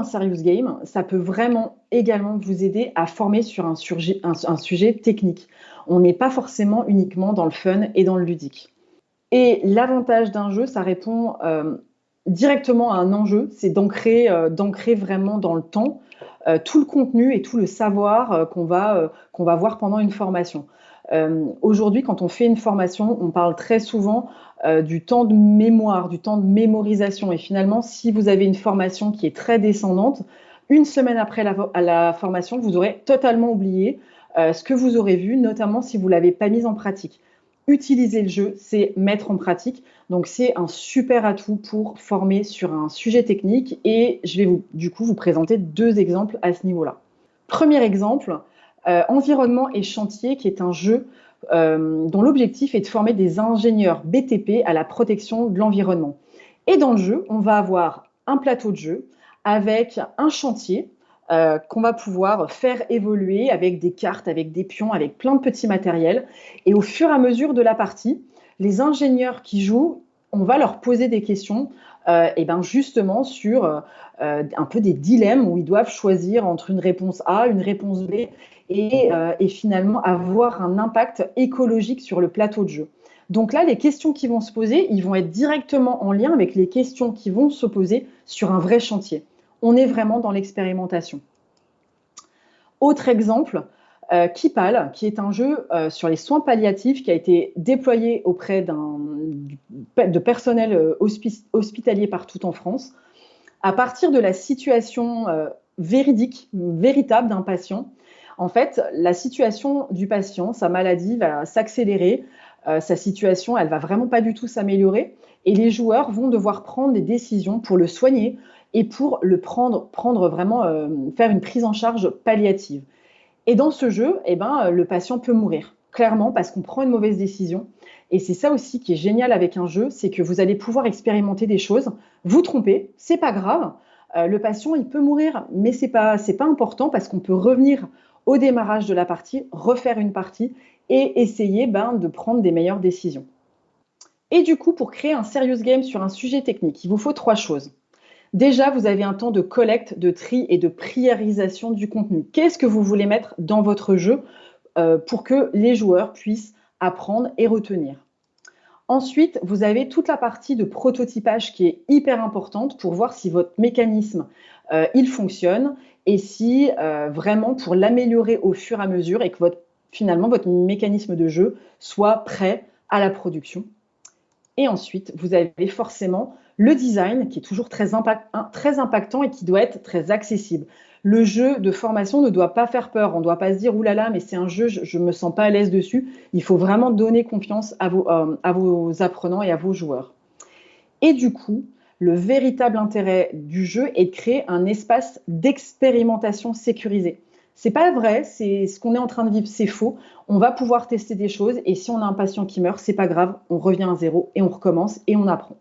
serious game, ça peut vraiment également vous aider à former sur un sujet technique. On n'est pas forcément uniquement dans le fun et dans le ludique. Et l'avantage d'un jeu, ça répond directement à un enjeu, c'est d'ancrer vraiment dans le temps tout le contenu et tout le savoir qu'on va voir pendant une formation. Aujourd'hui, quand on fait une formation, on parle très souvent du temps de mémoire, du temps de mémorisation. Et finalement, si vous avez une formation qui est très descendante, une semaine après la formation, vous aurez totalement oublié ce que vous aurez vu, notamment si vous ne l'avez pas mis en pratique. Utiliser le jeu, c'est mettre en pratique. Donc, c'est un super atout pour former sur un sujet technique. Et je vais vous présenter 2 exemples à ce niveau-là. Premier exemple, Environnement et chantier, qui est un jeu dont l'objectif est de former des ingénieurs BTP à la protection de l'environnement. Et dans le jeu, on va avoir un plateau de jeu avec un chantier qu'on va pouvoir faire évoluer avec des cartes, avec des pions, avec plein de petits matériels. Et au fur et à mesure de la partie, les ingénieurs qui jouent, on va leur poser des questions justement sur un peu des dilemmes où ils doivent choisir entre une réponse A, une réponse B et finalement avoir un impact écologique sur le plateau de jeu. Donc là, les questions qui vont se poser, ils vont être directement en lien avec les questions qui vont se poser sur un vrai chantier. On est vraiment dans l'expérimentation. Autre exemple, Kipal, qui est un jeu sur les soins palliatifs qui a été déployé auprès de personnel hospitalier partout en France. À partir de la situation véridique, véritable d'un patient, en fait, la situation du patient, sa maladie va s'accélérer, sa situation, elle va vraiment pas du tout s'améliorer, et les joueurs vont devoir prendre des décisions pour le soigner et pour le prendre vraiment, faire une prise en charge palliative. Et dans ce jeu, le patient peut mourir, clairement, parce qu'on prend une mauvaise décision. Et c'est ça aussi qui est génial avec un jeu, c'est que vous allez pouvoir expérimenter des choses, vous tromper, c'est pas grave. Le patient, il peut mourir, mais c'est pas important parce qu'on peut revenir au démarrage de la partie, refaire une partie et essayer de prendre des meilleures décisions. Et du coup, pour créer un serious game sur un sujet technique, il vous faut 3 choses. Déjà, vous avez un temps de collecte, de tri et de priorisation du contenu. Qu'est-ce que vous voulez mettre dans votre jeu pour que les joueurs puissent apprendre et retenir? Ensuite, vous avez toute la partie de prototypage qui est hyper importante pour voir si votre mécanisme il fonctionne et si vraiment pour l'améliorer au fur et à mesure et que finalement votre mécanisme de jeu soit prêt à la production. Et ensuite, vous avez forcément le design qui est toujours très impactant et qui doit être très accessible. Le jeu de formation ne doit pas faire peur. On ne doit pas se dire « Ouh là là, mais c'est un jeu, je ne me sens pas à l'aise dessus ». Il faut vraiment donner confiance à vos apprenants et à vos joueurs. Et du coup, le véritable intérêt du jeu est de créer un espace d'expérimentation sécurisé. C'est pas vrai, c'est ce qu'on est en train de vivre, c'est faux. On va pouvoir tester des choses et si on a un patient qui meurt, c'est pas grave, on revient à zéro et on recommence et on apprend.